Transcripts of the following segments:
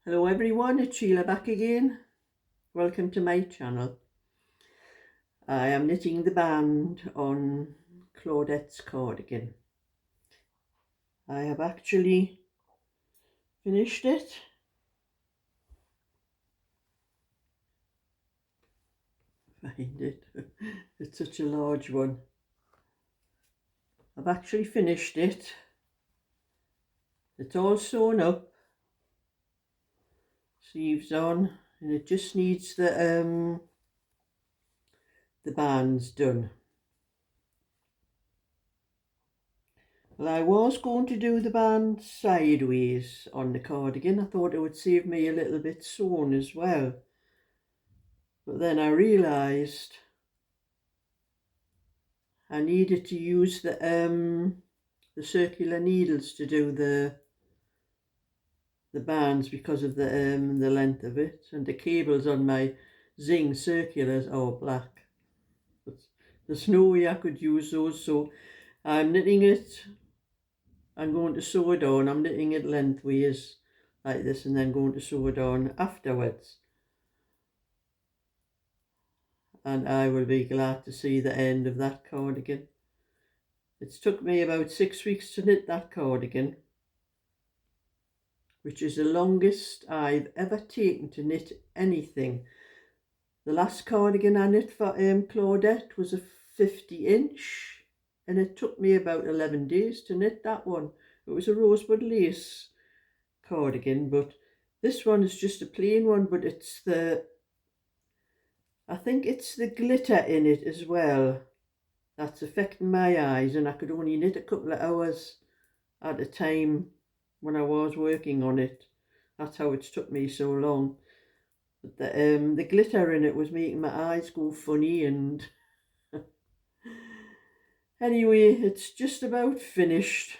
Hello everyone, it's Sheila back again. Welcome to my channel. I am knitting the band on Claudette's cardigan. I have actually finished it. Find it. It's such a large one. I've actually finished it. It's all sewn up. Sleeves on, and it just needs the bands done. Well, I was going to do the band sideways on the cardigan. I thought it would save me a little bit sewn as well. But then I realised I needed to use the circular needles to do the bands because of the length of it, and the cables on my Zing circulars are black. But there's no way I could use those, so I'm knitting it. I'm going to sew it on. I'm knitting it lengthways like this and then going to sew it on afterwards. And I will be glad to see the end of that cardigan. It's took me about 6 weeks to knit that cardigan, which is the longest I've ever taken to knit anything. The last cardigan I knit for Claudette was a 50-inch, and it took me about 11 days to knit that one. It was a rosebud lace cardigan, but this one is just a plain one, but it's I think it's the glitter in it as well that's affecting my eyes, and I could only knit a couple of hours at a time when I was working on it. That's how it's took me so long. But the glitter in it was making my eyes go funny, and anyway, it's just about finished,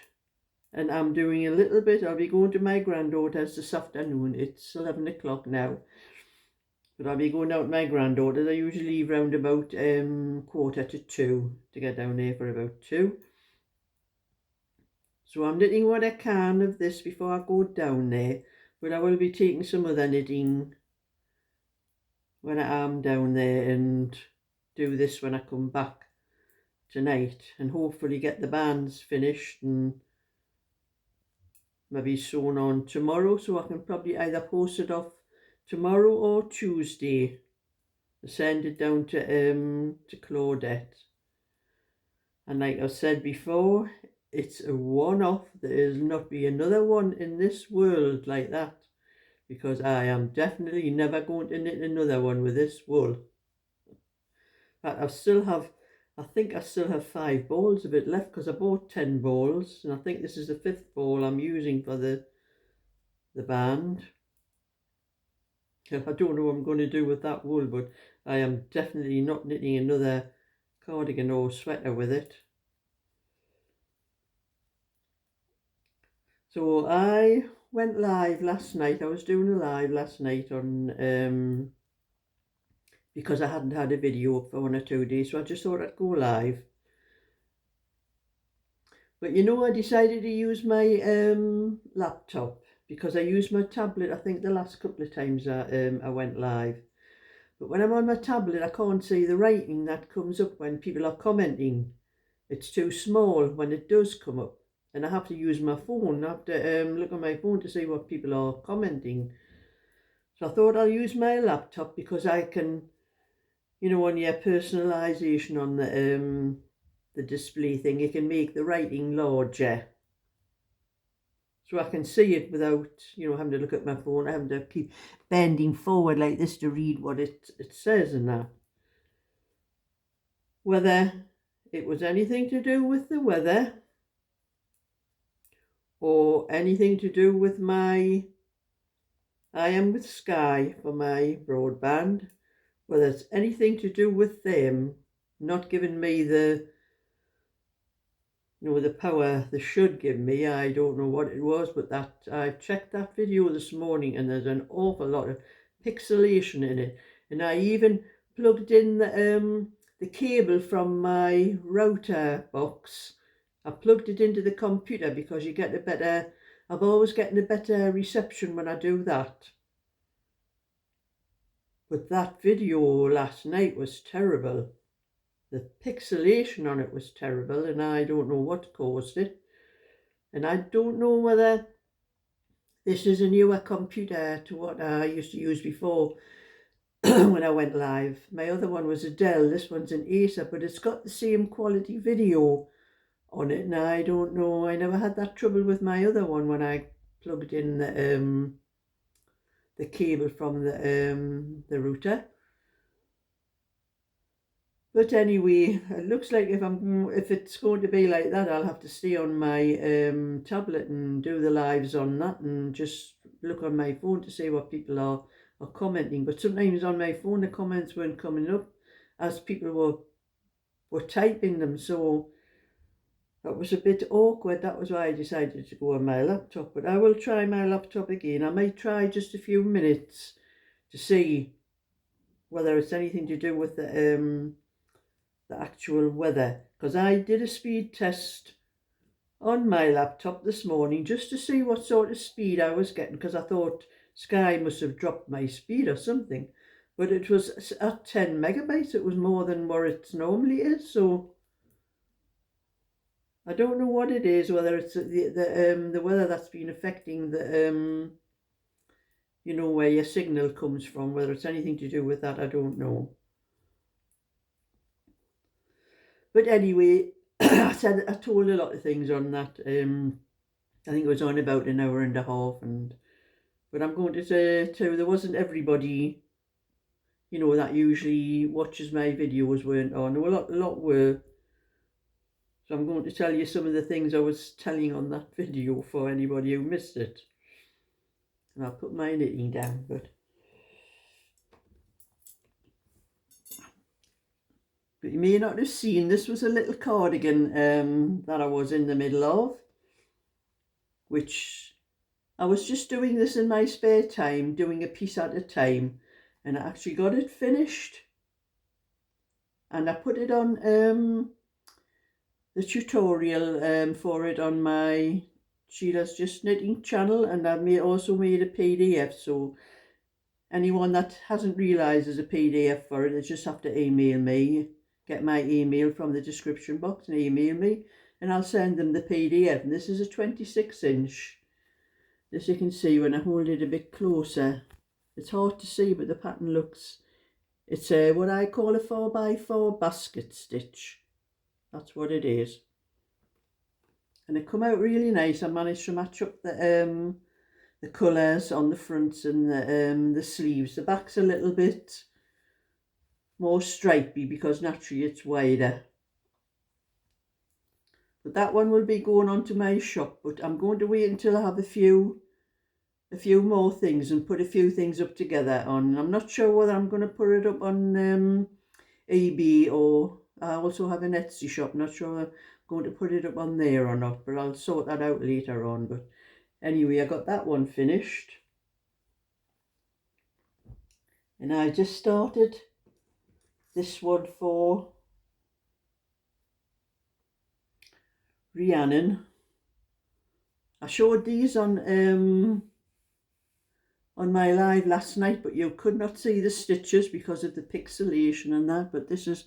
and I'm doing a little bit. I'll be going to my granddaughter's this afternoon. It's 11 o'clock now. But I'll be going out with my granddaughter. I usually leave round about 1:45 to get down there for about 2. So I'm knitting what I can of this before I go down there. But I will be taking some of the knitting when I am down there and do this when I come back tonight. And hopefully get the bands finished and maybe sewn on tomorrow. So I can probably either post it off tomorrow or Tuesday. Send it down to Claudette. And like I said before, it's a one-off. There's not be another one in this world like that, because I am definitely never going to knit another one with this wool. But I think I still have 5 balls of it left, because I bought 10 balls, and I think this is the 5th ball I'm using for the band. I don't know what I'm going to do with that wool, but I am definitely not knitting another cardigan or sweater with it. So I went live last night. I was doing a live last night on because I hadn't had a video up for 1 or 2 days, so I just thought I'd go live. But you know, I decided to use my laptop, because I used my tablet I think the last couple of times I went live. But when I'm on my tablet, I can't see the writing that comes up when people are commenting. It's too small when it does come up. And I have to use my phone. I have to look on my phone to see what people are commenting. So I thought I'll use my laptop, because I can, you know, on your personalisation on the display thing, you can make the writing larger. So I can see it without, you know, having to look at my phone, having to keep bending forward like this to read what it says and that. Whether it was anything to do with the weather, or anything to do with I am with Sky for my broadband, whether it's anything to do with them not giving me the power they should give me, I don't know what it was, but that I've checked that video this morning, and there's an awful lot of pixelation in it. And I even plugged in the cable from my router box. I plugged it into the computer, because you get a better, I've always getting a better reception when I do that. But that video last night was terrible. The pixelation on it was terrible, and I don't know what caused it. And I don't know whether this is a newer computer to what I used to use before when I went live. My other one was a Dell, this one's an Acer, but it's got the same quality video on it. And I don't know, I never had that trouble with my other one when I plugged in the cable from the router. But anyway, it looks like if it's going to be like that, I'll have to stay on my tablet and do the lives on that, and just look on my phone to see what people are commenting. But sometimes on my phone the comments weren't coming up as people were typing them, so that was a bit awkward. That was why I decided to go on my laptop. But I will try my laptop again. I might try just a few minutes to see whether it's anything to do with the actual weather, because I did a speed test on my laptop this morning just to see what sort of speed I was getting, because I thought Sky must have dropped my speed or something, but it was at 10 megabytes. It was more than what it normally is, so I don't know what it is, whether it's the weather that's been affecting the you know, where your signal comes from, whether it's anything to do with that, I don't know. But anyway, I told a lot of things on that. I think it was on about an hour and a half, but I'm going to say too, there wasn't everybody, you know, that usually watches my videos weren't on. There were a lot were. So I'm going to tell you some of the things I was telling on that video for anybody who missed it. And I'll put my knitting down, but you may not have seen, this was a little cardigan that I was in the middle of, which I was just doing this in my spare time, doing a piece at a time, and I actually got it finished. And I put it on the tutorial for it on my Sheila's Just Knitting channel, and I also made a PDF, so anyone that hasn't realised there's a PDF for it, they just have to email me, get my email from the description box and email me, and I'll send them the PDF. And this is a 26-inch. As you can see when I hold it a bit closer, it's hard to see, but the pattern looks, it's what I call a 4x4 basket stitch. That's what it is. And it come out really nice. I managed to match up the colours on the fronts and the sleeves. The back's a little bit more stripy because naturally it's wider. But that one will be going on to my shop, but I'm going to wait until I have a few more things and put a few things up together on. I'm not sure whether I'm going to put it up on eBay, or I also have an Etsy shop. Not sure whether I'm going to put it up on there or not, but I'll sort that out later on. But anyway, I got that one finished. And I just started this one for Rhiannon. I showed these on my live last night, but you could not see the stitches because of the pixelation and that. But this is,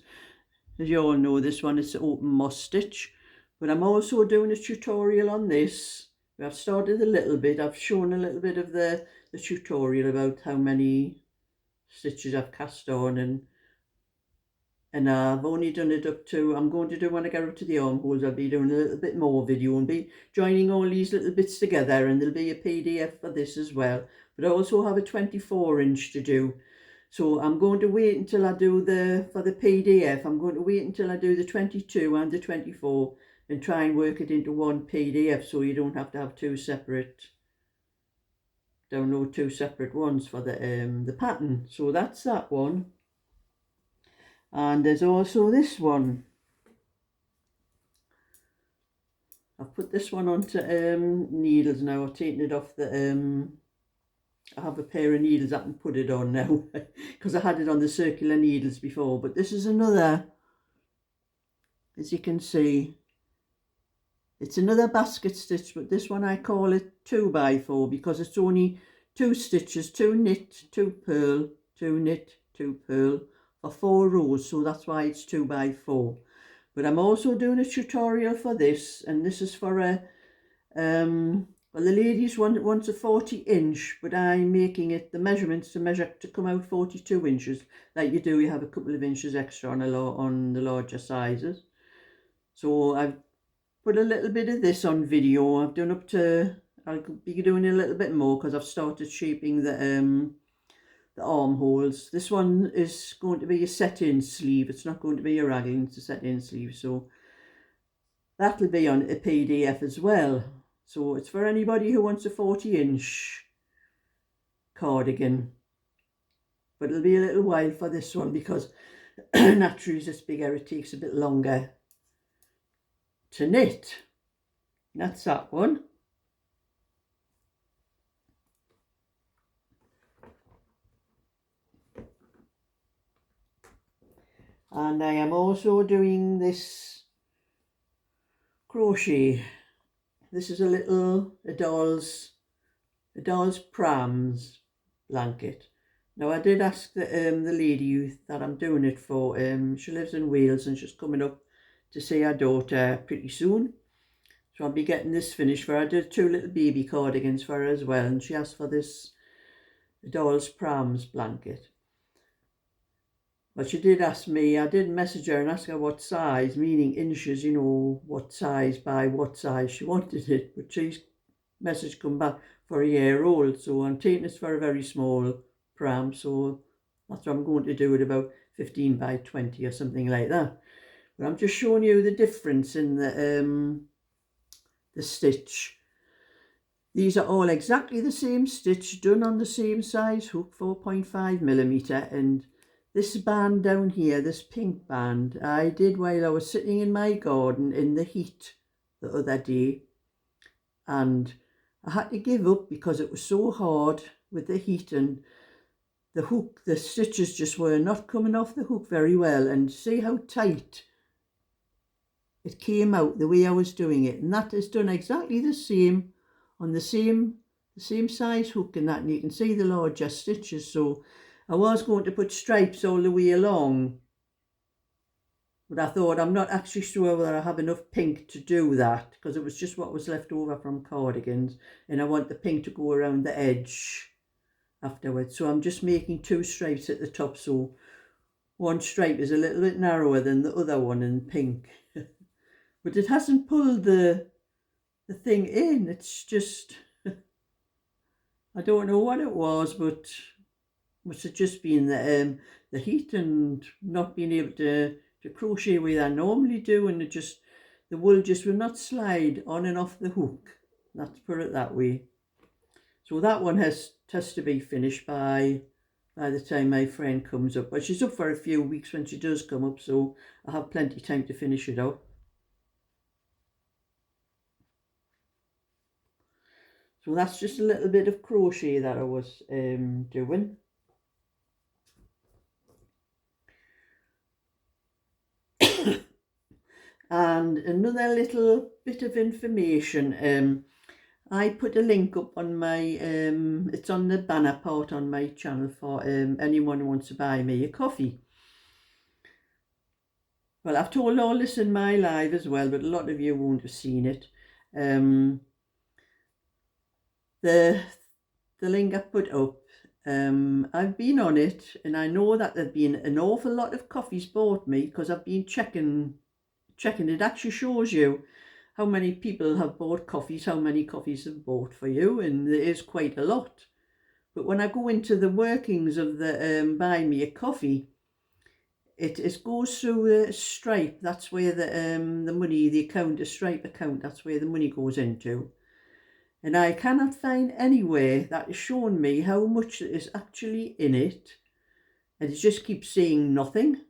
as you all know, this one is open moss stitch. But I'm also doing a tutorial on this. I've started a little bit. I've shown a little bit of the tutorial about how many stitches I've cast on, and I've only done it up to, I'm going to do, when I get up to the armholes, I'll be doing a little bit more video and be joining all these little bits together, and there'll be a PDF for this as well. But I also have a 24-inch to do. So I'm going to wait until I do for the PDF, I'm going to wait until I do the 22 and the 24 and try and work it into one PDF, so you don't have to have download two separate ones for the pattern. So that's that one. And there's also this one. I've put this one onto needles now. I've taken it off the I have a pair of needles I can put it on now because I had it on the circular needles before. But this is another, as you can see, it's another basket stitch, but this one I call it 2x4 because it's only 2 stitches, 2 knit, 2 purl, 2 knit, 2 purl for 4 rows, so that's why it's 2 by 4. But I'm also doing a tutorial for this, and this is for a well, the ladies wants a 40-inch, but I'm making it the measurements to come out 42 inches. Like you do, you have a couple of inches extra on the larger sizes. So I've put a little bit of this on video. I've done up to, I'll be doing a little bit more because I've started shaping the armholes. This one is going to be a set-in sleeve. It's not going to be a raglan, it's a set-in sleeve. So that'll be on a PDF as well. So it's for anybody who wants a 40-inch cardigan. But it'll be a little while for this one because naturally it's bigger, it takes a bit longer to knit. That's that one. And I am also doing this crochet. This is a doll's prams blanket. Now I did ask the lady that I'm doing it for, she lives in Wales and she's coming up to see her daughter pretty soon. So I'll be getting this finished for her. I did 2 little baby cardigans for her as well, and she asked for this doll's prams blanket. But she did ask me, I did message her and ask her what size, meaning inches, you know, what size by what size she wanted it. But she's message come back for a year old, so I'm taking this for a very small pram, so that's what I'm going to do it about 15 by 20 or something like that. But I'm just showing you the difference in the stitch. These are all exactly the same stitch, done on the same size hook, 4.5mm, and this band down here, this pink band, I did while I was sitting in my garden in the heat the other day, and I had to give up because it was so hard with the heat, and the hook, the stitches just were not coming off the hook very well, and see how tight it came out the way I was doing it. And that is done exactly the same on the same size hook and that, and you can see the larger stitches. So I was going to put stripes all the way along, but I thought I'm not actually sure whether I have enough pink to do that, because it was just what was left over from cardigans, and I want the pink to go around the edge afterwards. So I'm just making 2 stripes at the top, so one stripe is a little bit narrower than the other one in pink. But it hasn't pulled the thing in. It's just I don't know what it was, but must have just been the heat and not being able to crochet the way I normally do, and the wool just will not slide on and off the hook. Let's put it that way. So that one has to be finished by the time my friend comes up. But she's up for a few weeks when she does come up, so I have plenty of time to finish it up. So that's just a little bit of crochet that I was doing. And another little bit of information, I put a link up on my, it's on the banner part on my channel for anyone who wants to buy me a coffee. Well, I've told all this in my live as well, but a lot of you won't have seen it. The link I put up, I've been on it, and I know that there've been an awful lot of coffees bought me, because I've been checking. It actually shows you how many people have bought coffees, how many coffees have bought for you, and there is quite a lot. But when I go into the workings of the buy me a coffee, it goes through a Stripe. That's where the money, the account, the Stripe account, that's where the money goes into. And I cannot find anywhere that has shown me how much is actually in it, and it just keeps saying nothing.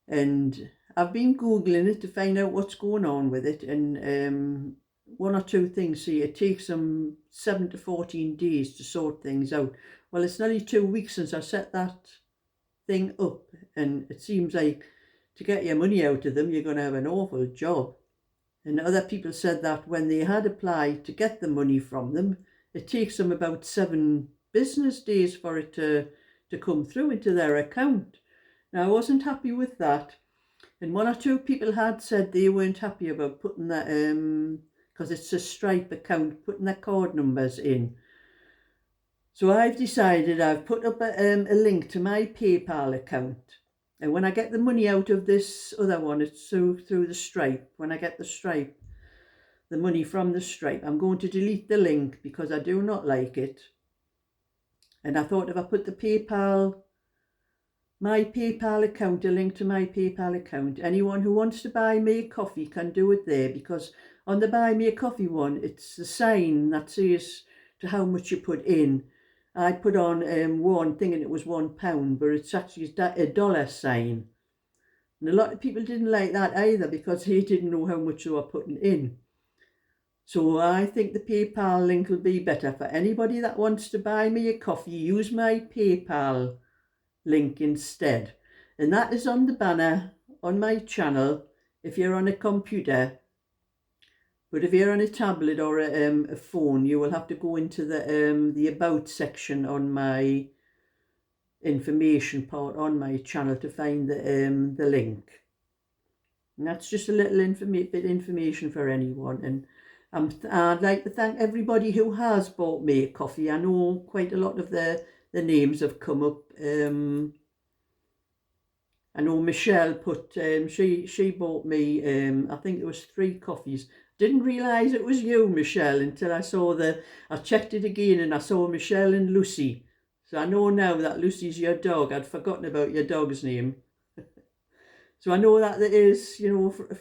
And I've been Googling it to find out what's going on with it, and 1 or 2 things say it takes them 7 to 14 days to sort things out. Well, it's nearly 2 weeks since I set that thing up, and it seems like to get your money out of them, you're going to have an awful job. And other people said that when they had applied to get the money from them, it takes them about 7 business days for it to come through into their account. Now, I wasn't happy with that. And one or two people had said they weren't happy about putting that, because it's a Stripe account, putting their card numbers in. So I've decided I've put up a link to my PayPal account. And when I get the money out of this other one, it's through the Stripe. When I get the money from the Stripe, I'm going to delete the link because I do not like it. And I thought if I put my PayPal account, a link to my PayPal account, anyone who wants to buy me a coffee can do it there, because on the buy me a coffee one, it's the sign that says to how much you put in. I put on one thinking it was £1, but it's actually a dollar sign. And a lot of people didn't like that either because they didn't know how much they were putting in. So I think the PayPal link will be better for anybody that wants to buy me a coffee. Use my PayPal link instead. And that is on the banner on my channel if you're on a computer. But if you're on a tablet or a phone, you will have to go into the About section on my information part on my channel to find the link. And that's just a little bit information for anyone. And I'd like to thank everybody who has bought me a coffee. I know quite a lot of the names have come up. I know Michelle put, she bought me, I think it was 3 coffees. Didn't realise it was you, Michelle, until I checked it again and I saw Michelle and Lucy. So I know now that Lucy's your dog. I'd forgotten about your dog's name. So I know that there is,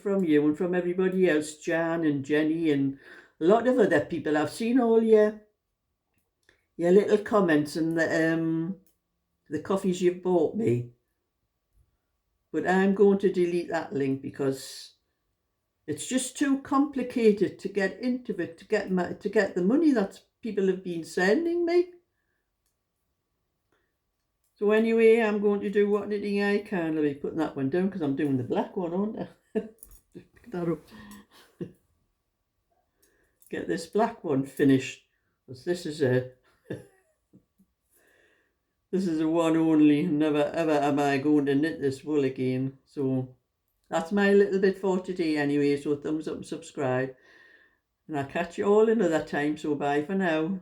from you and from everybody else, Jan and Jenny and a lot of other people. I've seen all your little comments and the coffees you've bought me. But I'm going to delete that link because it's just too complicated to get into it, to get the money that people have been sending me. So anyway, I'm going to do what knitting I can. Let me put that one down because I'm doing the black one, aren't I? Just pick that up. Get this black one finished. Because this is a one only. Never ever am I going to knit this wool again. So that's my little bit for today anyway. So thumbs up and subscribe. And I'll catch you all another time. So bye for now.